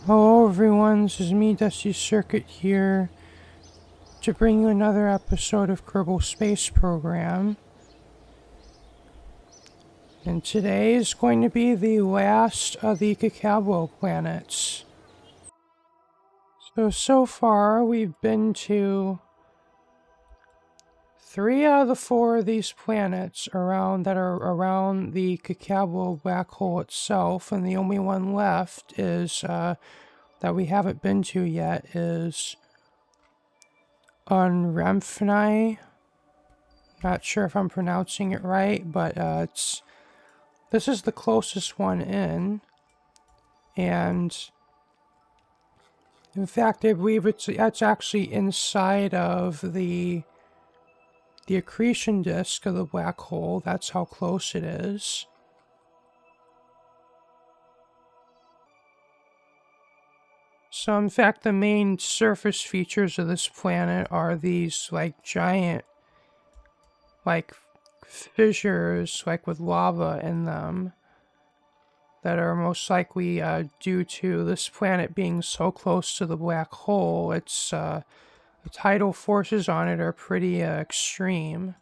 Hello everyone, this is me, Dusty Circuit here, to bring you another episode of Kerbal Space Program. And today is going to be the last of the Kcalbeloh planets. So far we've been to 3 out of the 4 of these planets that are around the Kcalbeloh black hole itself, and the only one left is, that we haven't been to yet, is Onrefni. Not sure if I'm pronouncing it right, but this is the closest one in, and in fact I believe it's actually inside of the accretion disk of the black hole. That's how close it is. So in fact the main surface features of this planet are these giant fissures with lava in them that are most likely due to this planet being so close to the black hole. The tidal forces on it are pretty extreme.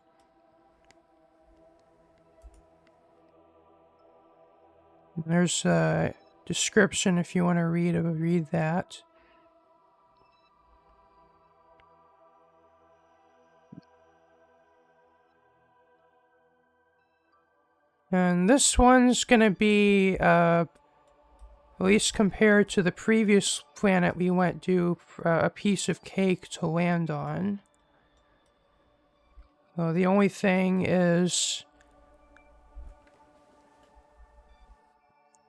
There's a description if you want to read that. And this one's gonna be, at least compared to the previous planet we went to, a piece of cake to land on. The only thing is,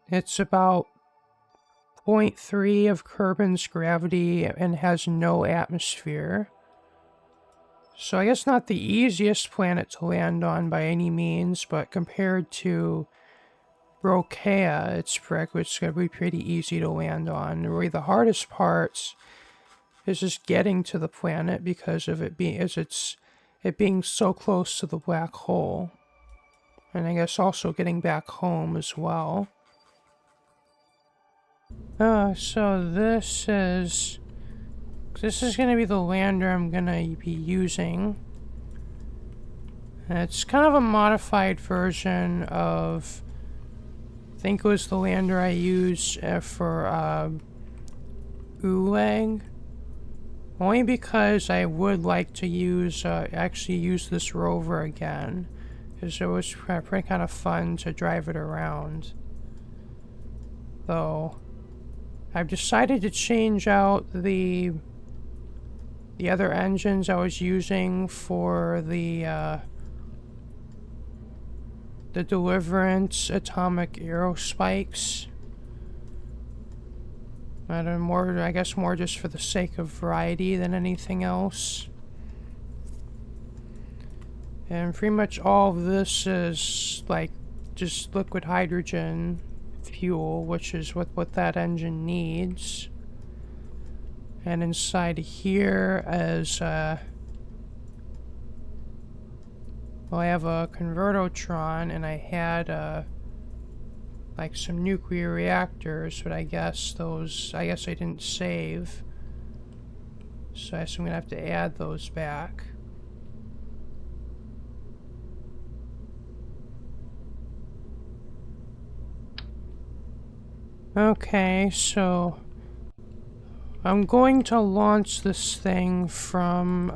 it's about 0.3 of Kerbin's gravity and has no atmosphere. So I guess not the easiest planet to land on by any means, but compared to Rokea, it's going to be pretty easy to land on. Really the hardest part is just getting to the planet because of it being so close to the black hole. And I guess also getting back home as well. So this is going to be the lander I'm going to be using. And it's kind of a modified version of, I think it was the lander I used for Uleg. Only because I would like to actually use this rover again, because it was pretty kind of fun to drive it around. Though I've decided to change out the other engines I was using for the Deliverance atomic aerospikes. I guess more just for the sake of variety than anything else. And pretty much all of this is just liquid hydrogen fuel, which is what that engine needs. And inside here is well, I have a convertotron, and I had some nuclear reactors, but I guess I didn't save, so I guess I'm gonna have to add those back. Okay, so I'm going to launch this thing from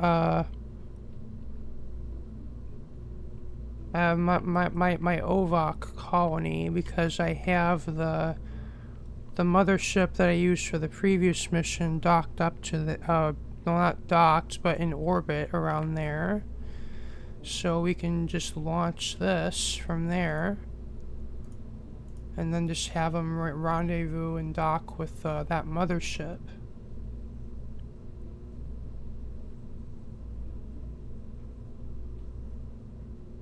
my Ovok colony, because I have the mothership that I used for the previous mission docked up to the no, not docked, but in orbit around there. So we can just launch this from there, and then just have them rendezvous and dock with that mothership.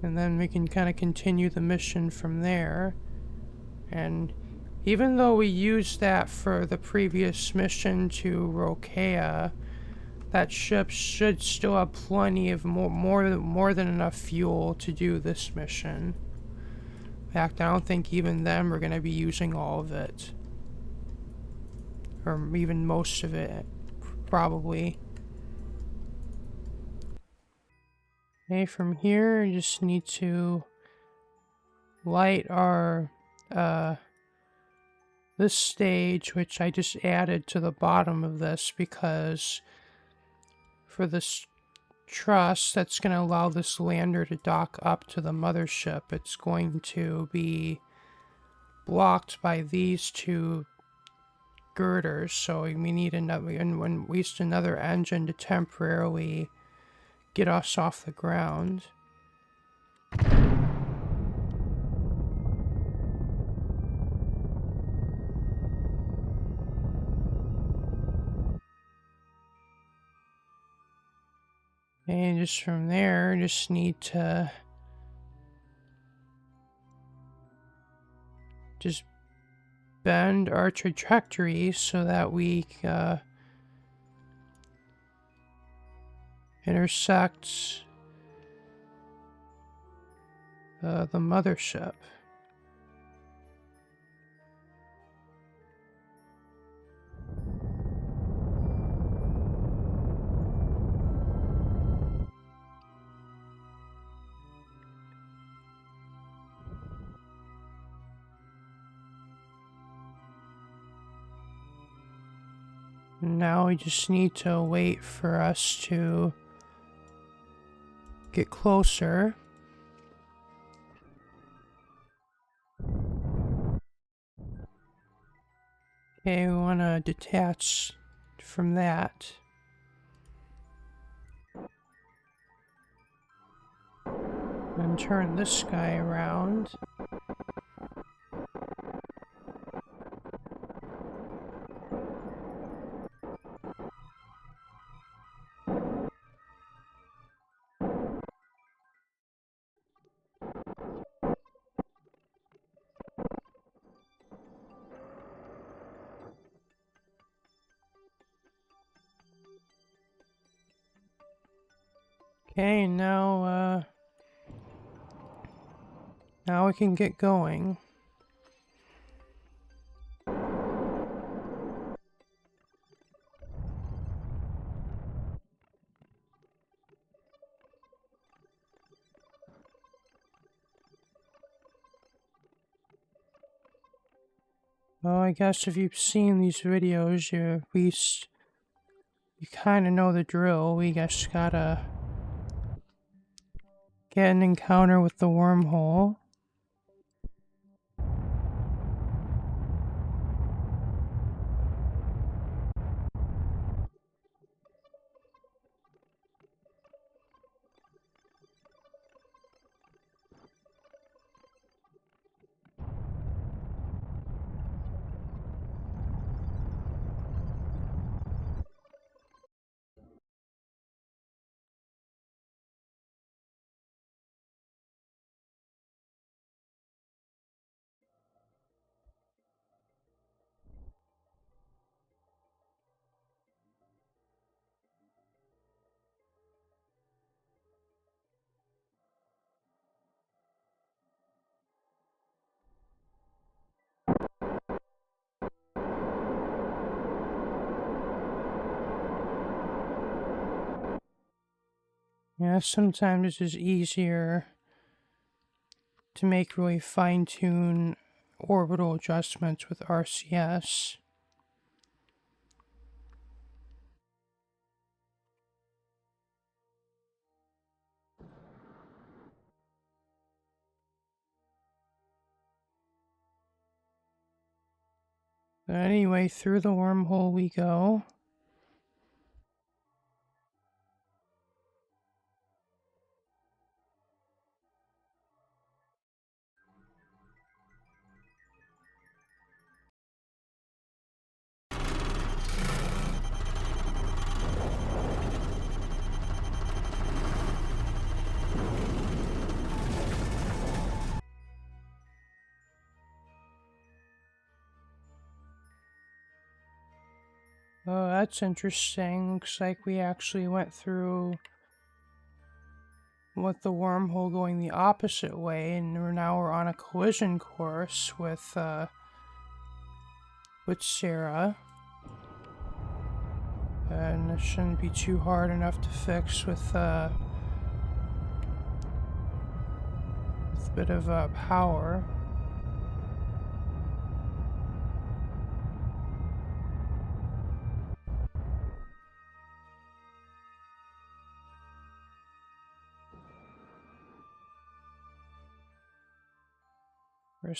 And then we can kind of continue the mission from there. And even though we used that for the previous mission to Rokea, that ship should still have plenty of more than enough fuel to do this mission. In fact, I don't think even them are going to be using all of it. Or even most of it, probably. Okay, from here, you just need to light our, this stage, which I just added to the bottom of this because for this truss that's going to allow this lander to dock up to the mothership, it's going to be blocked by these two girders, so we need another, and at least another engine to temporarily get us off the ground. And just from there, just need to just bend our trajectory so that we intersect the mothership. Now we just need to wait for us to get closer. Okay, we want to detach from that. And turn this guy around. Okay, now we can get going. Well, I guess if you've seen these videos, you kind of know the drill. We just gotta get an encounter with the wormhole. Yeah, sometimes it's just easier to make really fine-tune orbital adjustments with RCS. But anyway, through the wormhole we go. Oh, that's interesting. Looks like we actually went through with the wormhole going the opposite way, and we're on a collision course with Sarah. And it shouldn't be too hard enough to fix with a bit of power.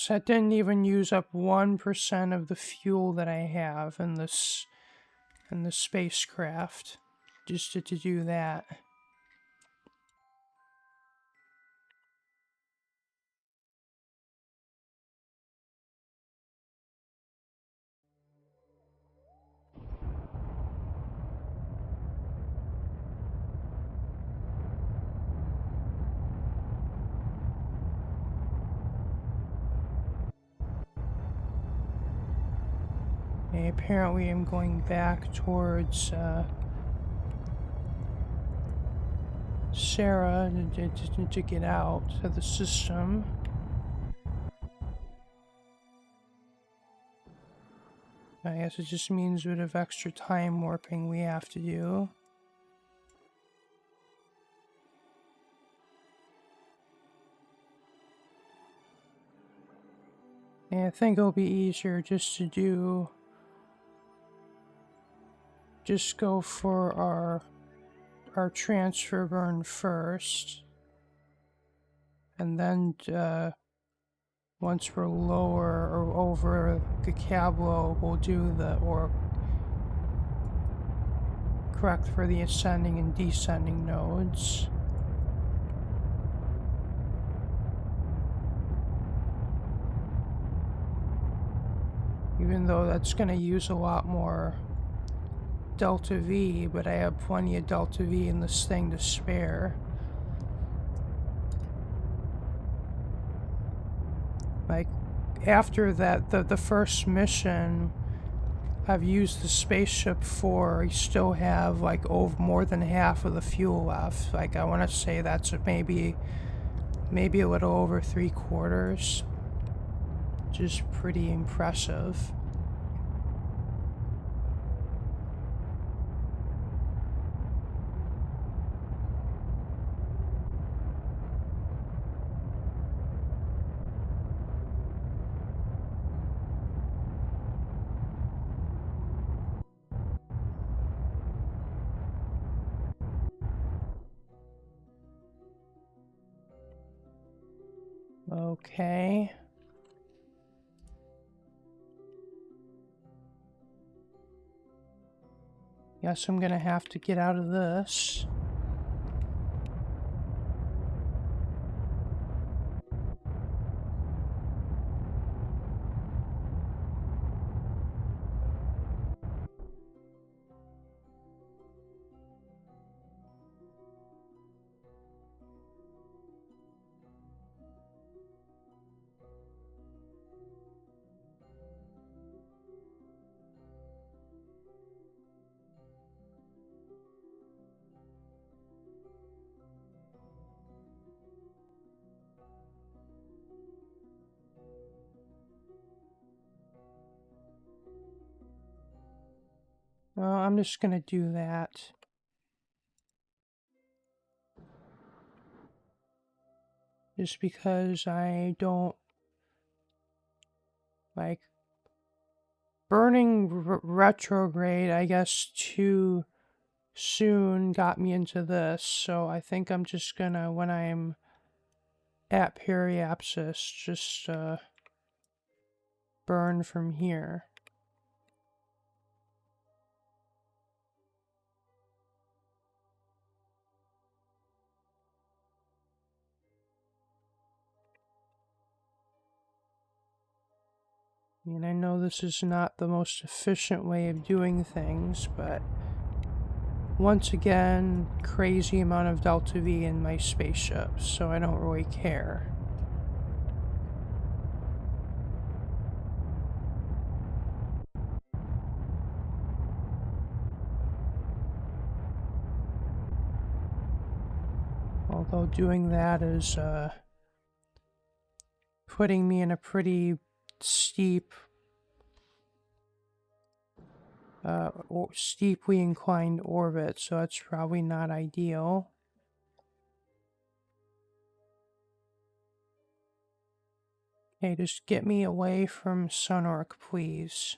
That didn't even use up 1% of the fuel that I have in this the spacecraft just to do that. Okay, apparently I'm going back towards Sarah to get out of the system. I guess it just means a bit of extra time warping we have to do. And I think it'll be easier just to do... just go for our transfer burn first. And then once we're lower or over Kcalbeloh, we'll do or correct for the ascending and descending nodes. Even though that's going to use a lot more Delta V, but I have plenty of Delta V in this thing to spare. Like, after that, the first mission I've used the spaceship for, I still have like more than half of the fuel left. Like, I want to say that's maybe a little over 3/4, which is pretty impressive. Okay. Guess I'm gonna have to get out of this. I'm just gonna do that. Just because I don't like burning retrograde, I guess, too soon got me into this. So I think I'm just gonna, when I'm at periapsis, just burn from here. I mean, I know this is not the most efficient way of doing things, but once again, crazy amount of Delta V in my spaceship, so I don't really care. Although doing that is putting me in a pretty steep steeply inclined orbit, so that's probably not ideal. Okay, just get me away from Sunark, please.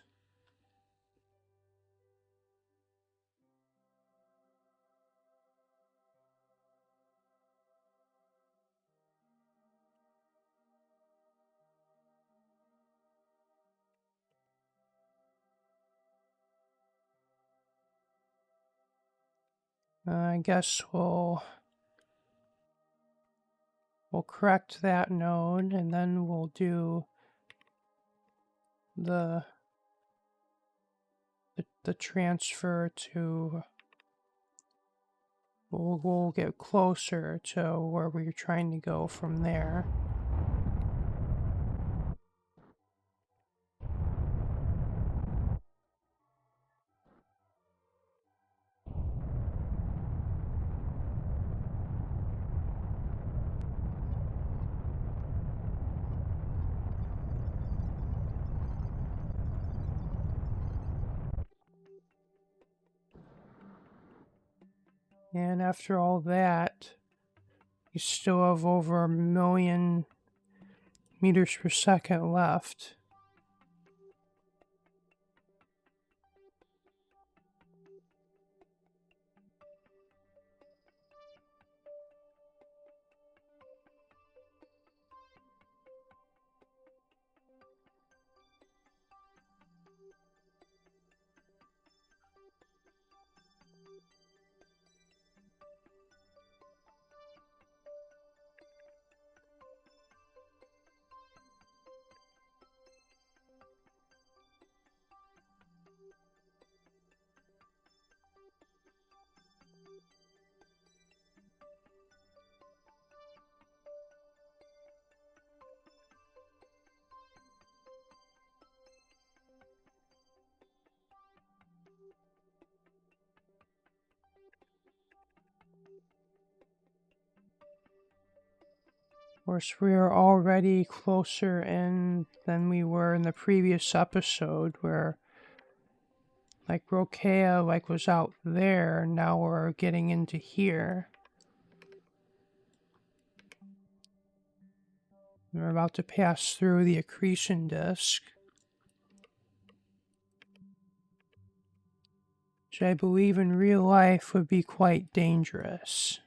I guess we'll correct that node, and then we'll do the transfer to. We'll get closer to where we're trying to go from there. And after all that, you still have over 1 million meters per second left. Of course, we are already closer in than we were in the previous episode, where like Rokea was out there, and now we're getting into here. We're about to pass through the accretion disk, which I believe in real life would be quite dangerous.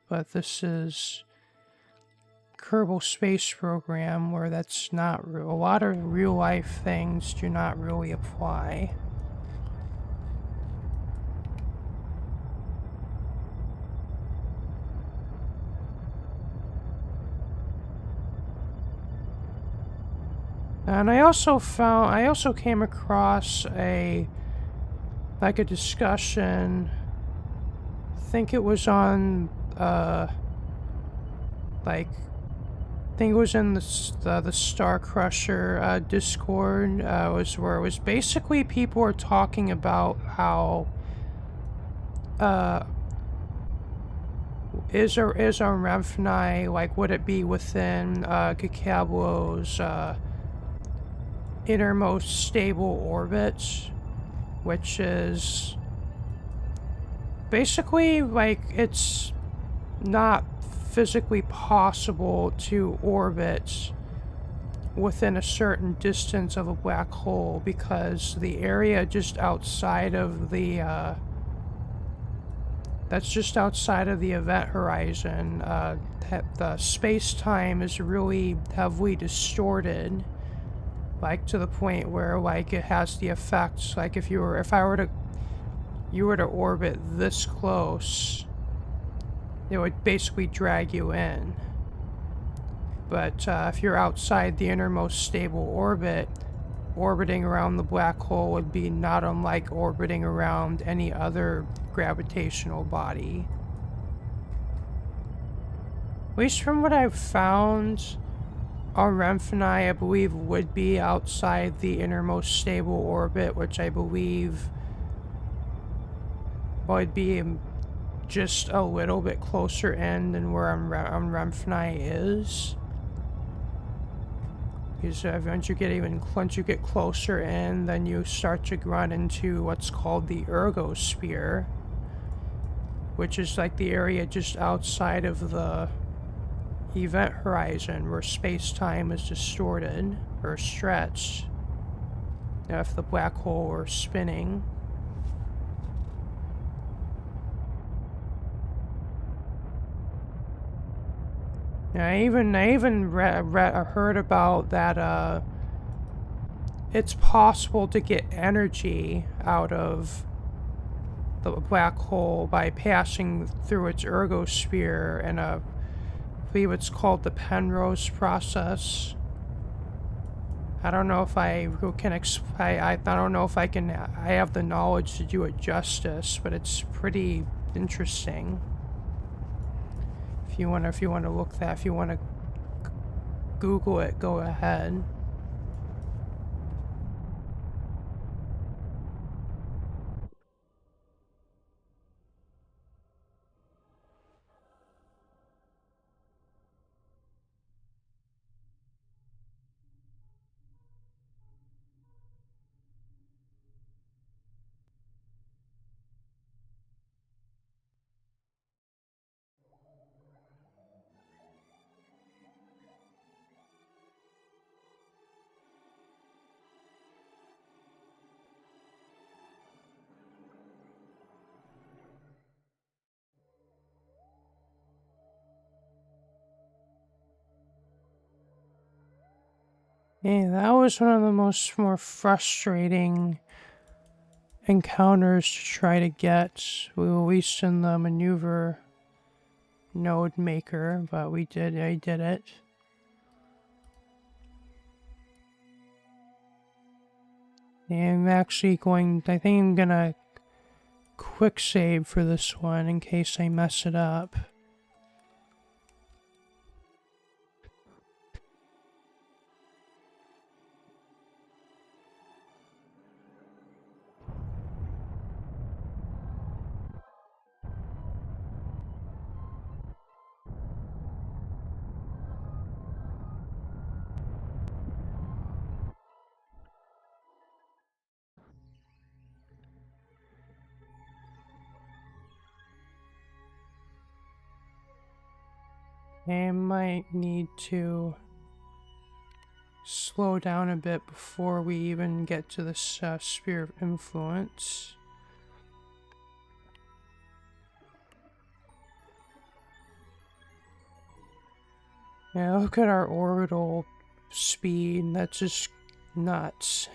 But this is Kerbal Space Program, where that's not real. A lot of real life things do not really apply. And I also came across a discussion. I think it was on I think it was in the Star Crusher Discord. Where it was basically people were talking about how is Onrefni, would it be within Kcalbeloh's innermost stable orbits, which is basically it's not physically possible to orbit within a certain distance of a black hole, because the area just outside of the that's just outside of the event horizon, the space-time is really heavily distorted, to the point where it has the effects, if you were to orbit this close, it would basically drag you in. But if you're outside the innermost stable orbit, orbiting around the black hole would be not unlike orbiting around any other gravitational body. At least from what I've found, Onrefni, I believe, would be outside the innermost stable orbit, which I believe would be just a little bit closer in than where Onrefni is. Because once you get closer in, then you start to run into what's called the ergosphere, which is like the area just outside of the event horizon where space-time is distorted or stretched if the black hole were spinning. I even heard about that. It's possible to get energy out of the black hole by passing through its ergosphere, and I believe it's called the Penrose process. I don't know if I can I don't know if I have the knowledge to do it justice, but it's pretty interesting. If you want to look that, if you want to Google it, go ahead. Yeah, that was one of the more frustrating encounters to try to get, at least in the maneuver node maker, but I did it. And I think I'm gonna quick save for this one in case I mess it up. I might need to slow down a bit before we even get to this sphere of influence. Yeah, look at our orbital speed. That's just nuts.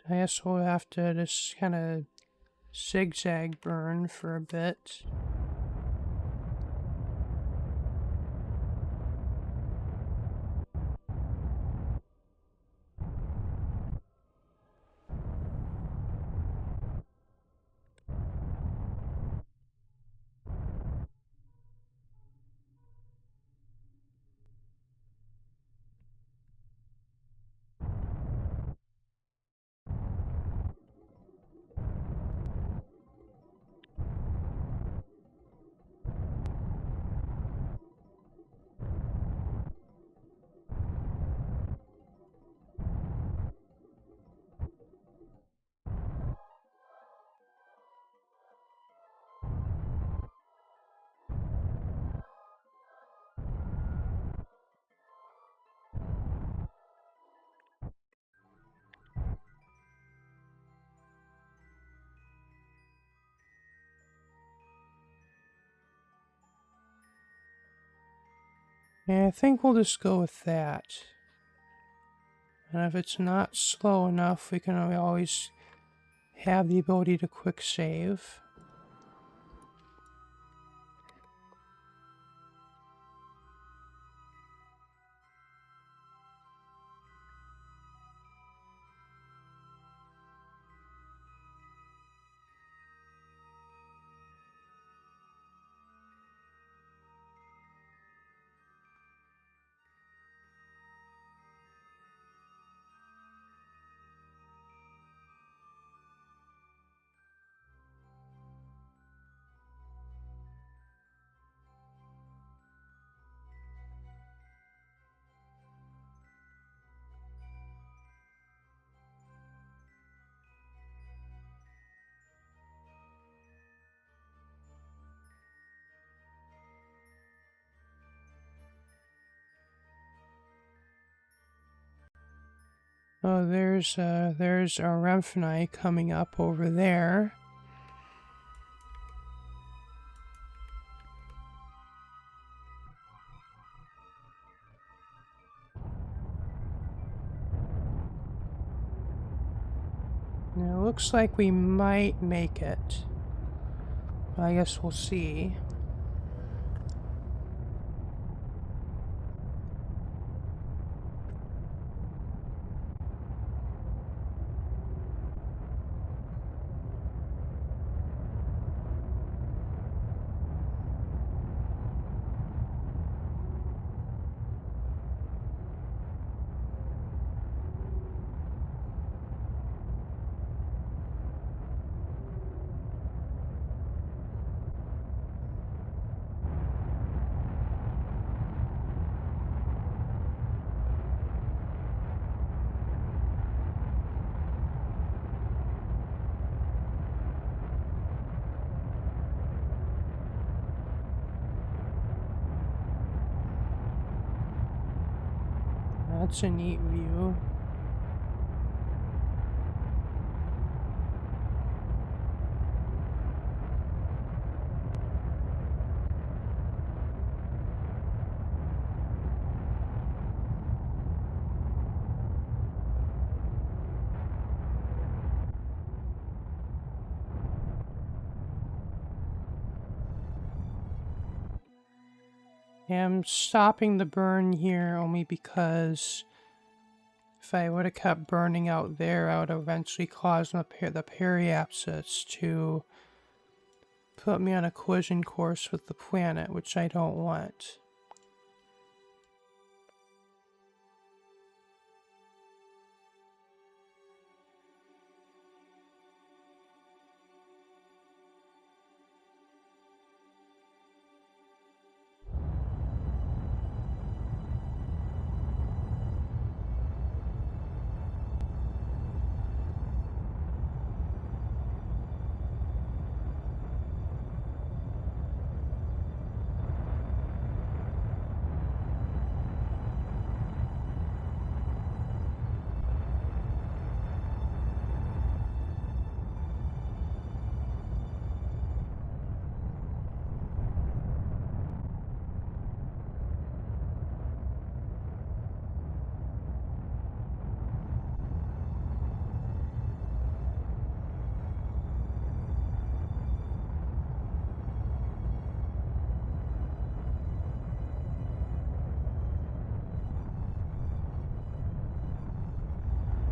I guess we'll have to just kind of zigzag burn for a bit. Yeah, I think we'll just go with that. And if it's not slow enough, we can always have the ability to quick save. Oh, there's Onrefni coming up over there. Now, it looks like we might make it. I guess we'll see. That's a neat view. I'm stopping the burn here only because if I would have kept burning out there, I would eventually cause the periapsis to put me on a collision course with the planet, which I don't want.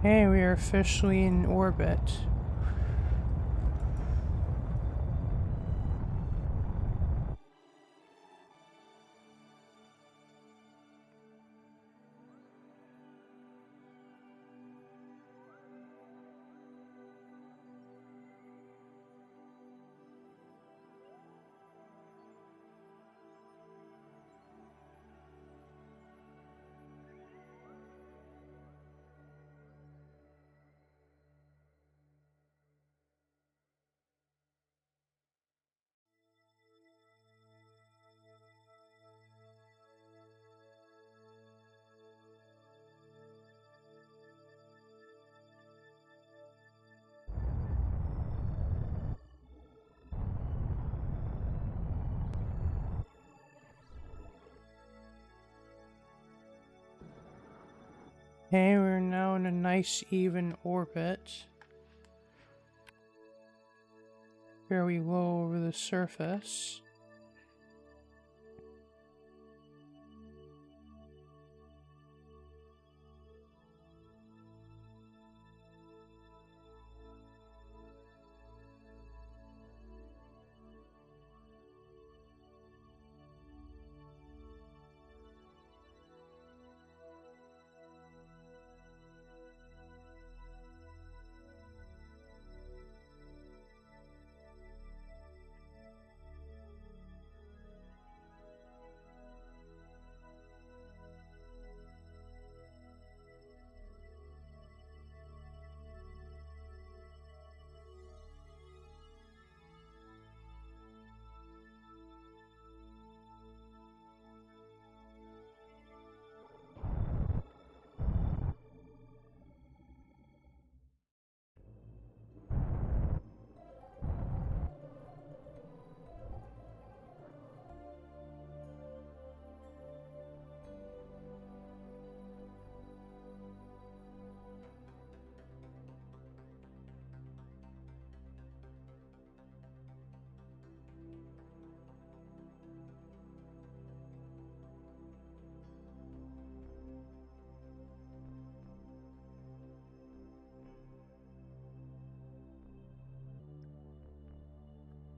Hey, we are officially in orbit. Okay, we're now in a nice even orbit. Very low over the surface.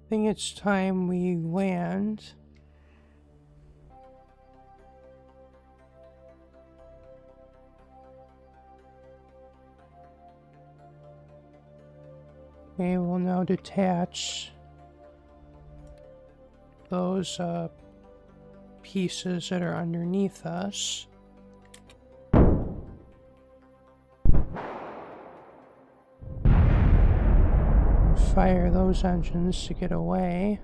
think it's time we land. Okay, we'll now detach those pieces that are underneath us. Fire those engines to get away.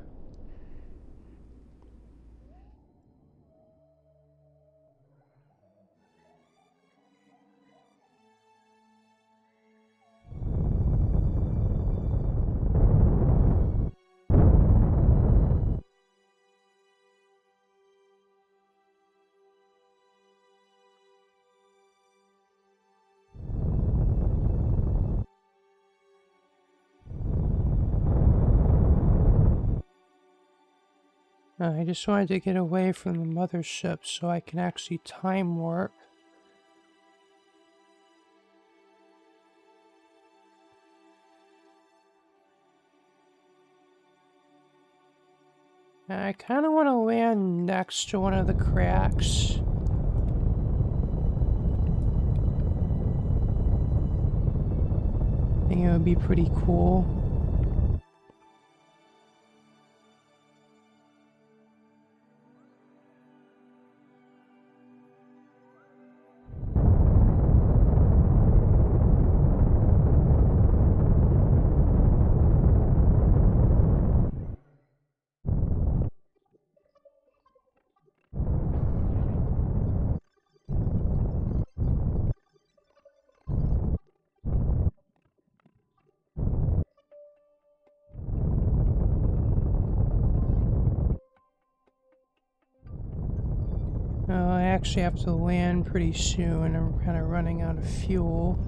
I just wanted to get away from the mothership so I can actually time warp. I kind of want to land next to one of the cracks. I think it would be pretty cool. I actually have to land pretty soon. I'm kind of running out of fuel.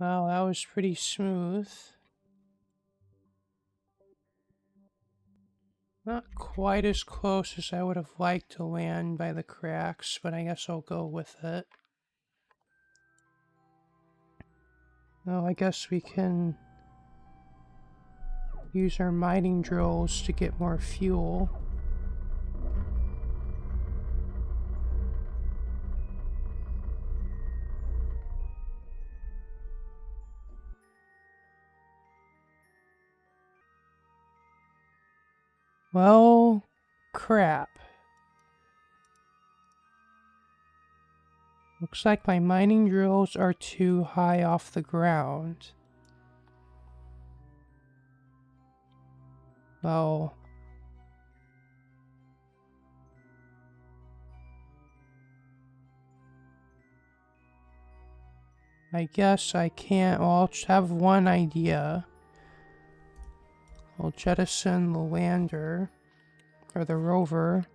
Wow, that was pretty smooth. Not quite as close as I would have liked to land by the cracks, but I guess I'll go with it. Oh, I guess we can use our mining drills to get more fuel. Well, crap. Looks like my mining drills are too high off the ground. Well, I guess I can't. Well, I'll just have one idea. I'll jettison the lander, or the rover.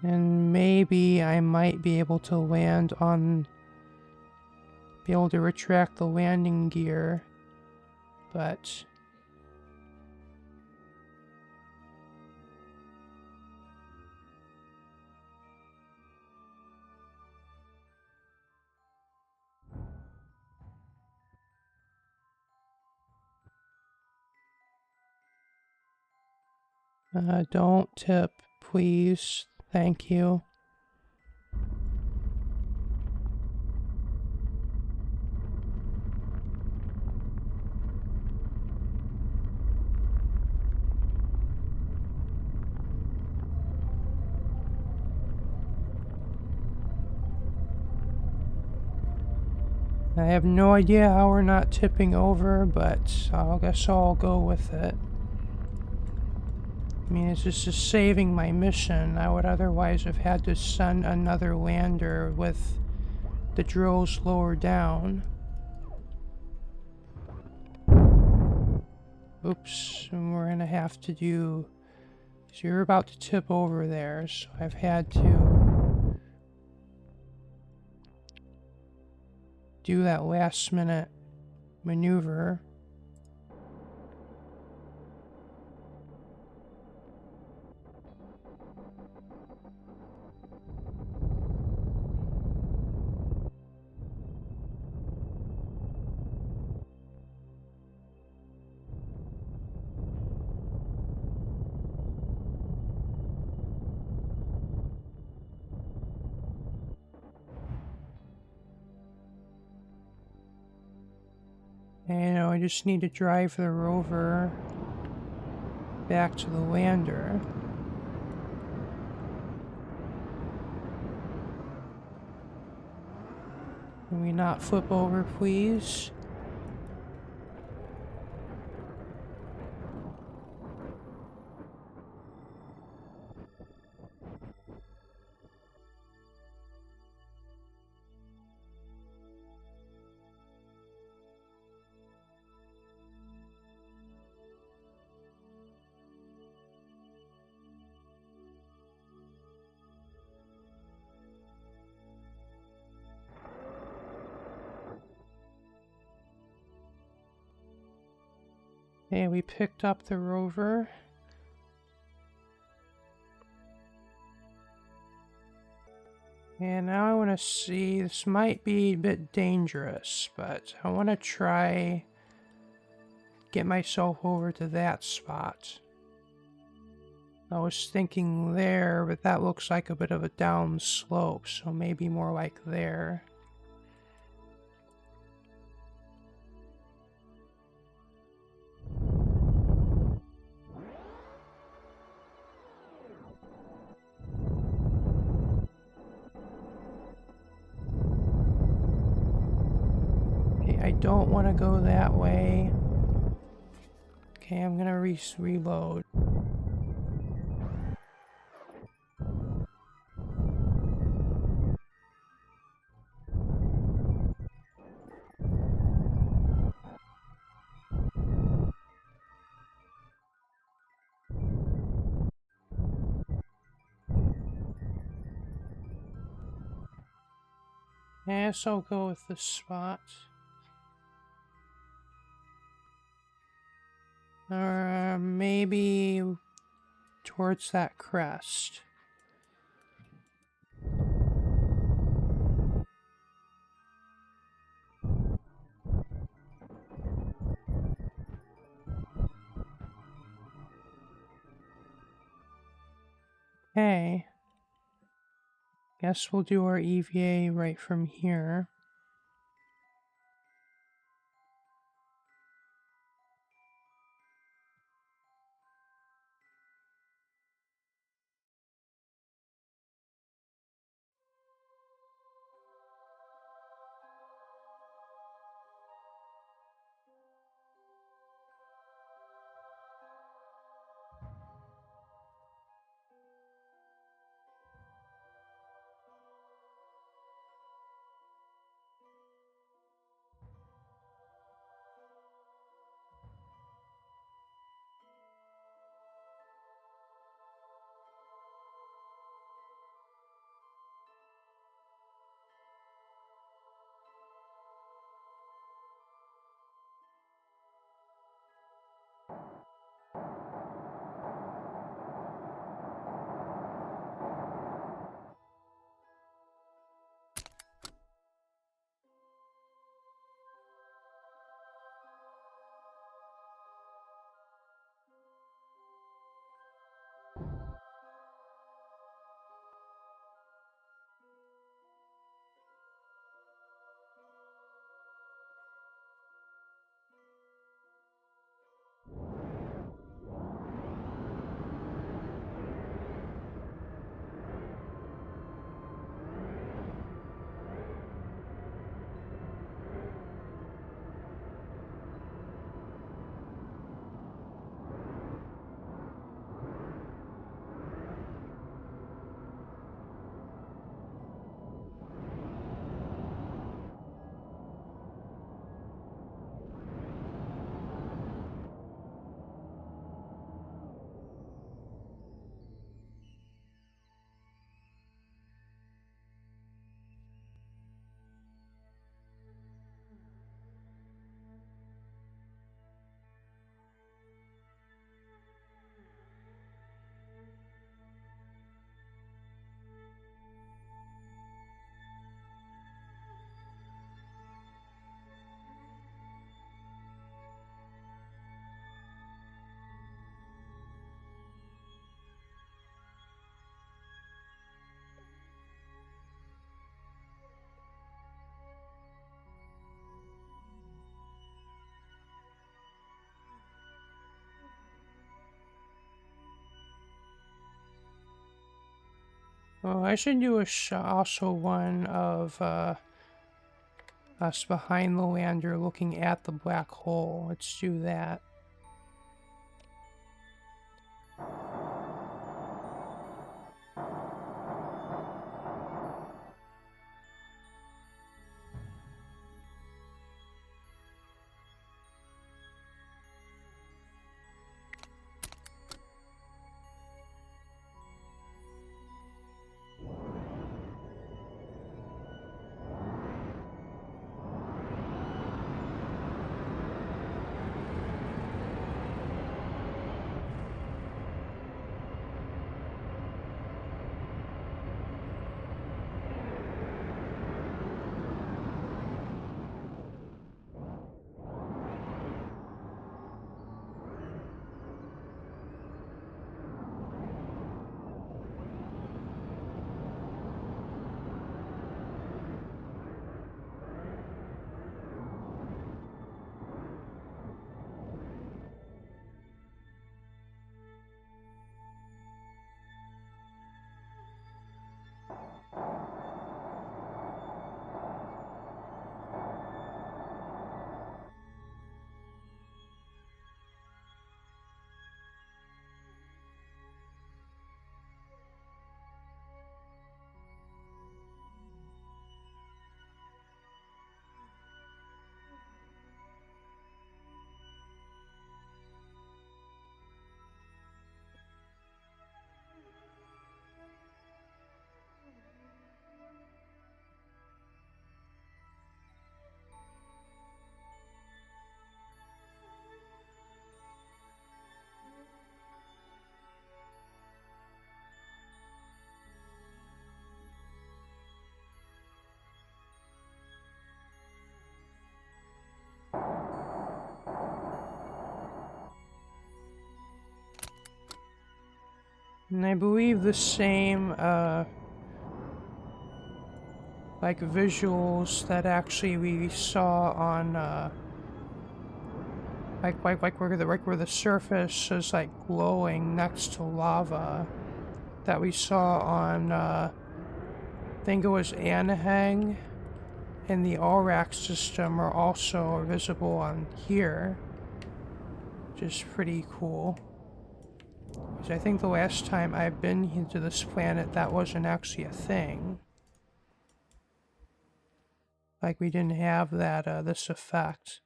And maybe I might be able to land on... be able to retract the landing gear, but... don't tip, please. Thank you. I have no idea how we're not tipping over, but I guess I'll go with it. I mean, it's just saving my mission. I would otherwise have had to send another lander with the drills lower down. Oops, and we're gonna have to do... So you're about to tip over there, so I've had to do that last minute maneuver. And I just need to drive the rover back to the lander. Can we not flip over, please? Okay, we picked up the rover. And now I want to see, this might be a bit dangerous, but I want to try get myself over to that spot. I was thinking there, but that looks like a bit of a down slope, so maybe more like there. Okay, I don't want to go that way. Okay, I'm gonna reload. Yes, I'll go with this spot. Or maybe towards that crest. Okay. Guess we'll do our EVA right from here. Oh, I should do a also one of us behind the lander looking at the black hole. Let's do that. And I believe the same, like visuals that actually we saw on, like where the surface is like glowing next to lava, that we saw on, I think it was Anahang, and the Aurak system are also visible on here, which is pretty cool. Because I think the last time I've been into this planet, that wasn't actually a thing. Like, we didn't have that, this effect.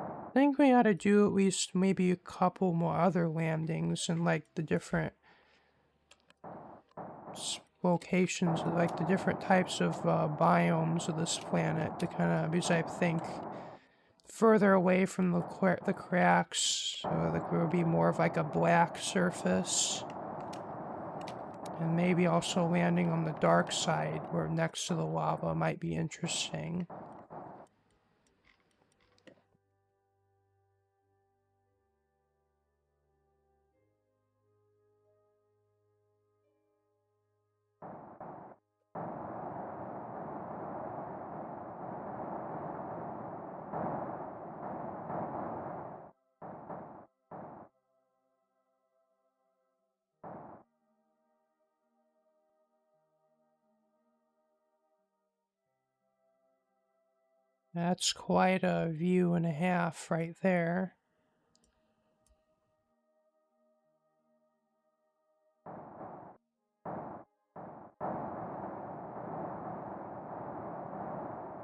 I think we ought to do at least maybe a couple more other landings in, like, the different locations, like the different types of biomes of this planet, to kind of, because I think further away from the cracks, so like there would be more of like a black surface, and maybe also landing on the dark side where next to the lava might be interesting. That's quite a view and a half right there.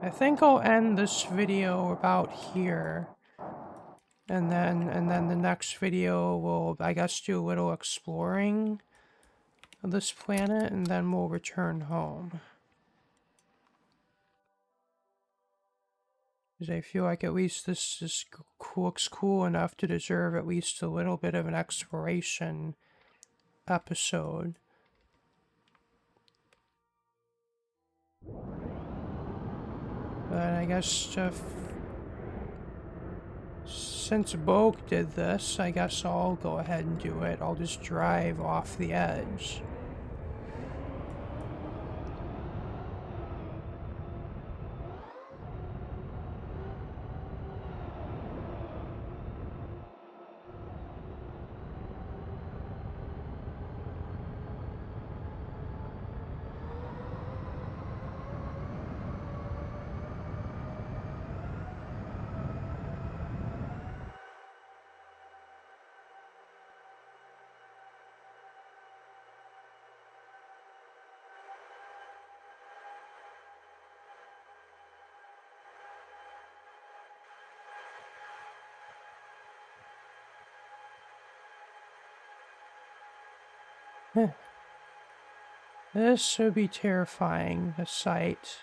I think I'll end this video about here. And then the next video will, I guess, do a little exploring of this planet, and then we'll return home. Because I feel like at least this looks cool enough to deserve at least a little bit of an exploration episode. But I guess Since Bogue did this, I guess I'll go ahead and do it. I'll just drive off the edge. This would be terrifying, the sight.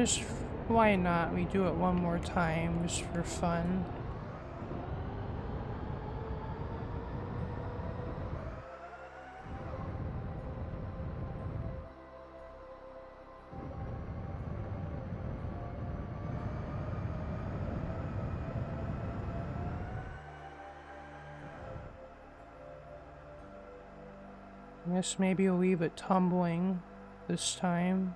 Just why not? We do it one more time just for fun. I guess maybe we'll leave it tumbling this time.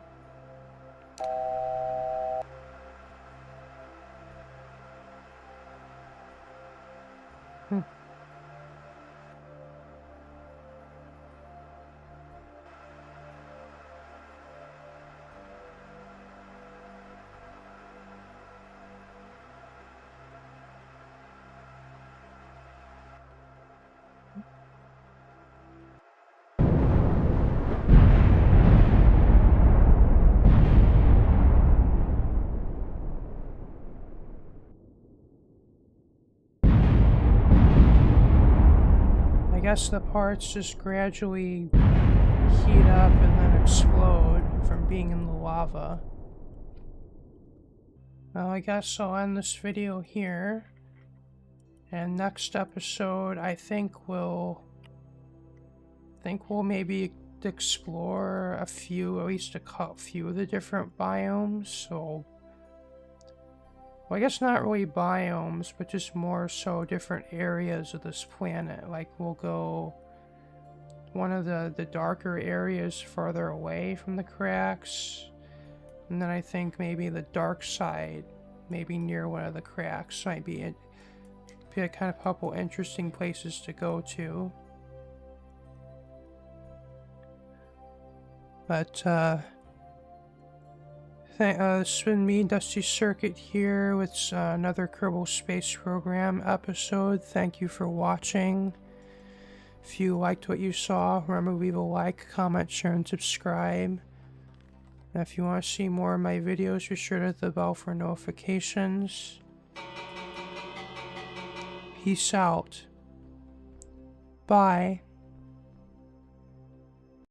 I guess the parts just gradually heat up and then explode from being in the lava. Well, I guess I'll end this video here. And next episode, I think we'll maybe explore a few, at least a few of the different biomes. So, well, I guess not really biomes, but just more so different areas of this planet. Like we'll go one of the darker areas farther away from the cracks. And then I think maybe the dark side, maybe near one of the cracks, might be a kind of couple interesting places to go to. But this has been me, Dusty Circuit, here with another Kerbal Space Program episode. Thank you for watching. If you liked what you saw, remember to leave a like, comment, share, and subscribe. And if you want to see more of my videos, be sure to hit the bell for notifications. Peace out. Bye.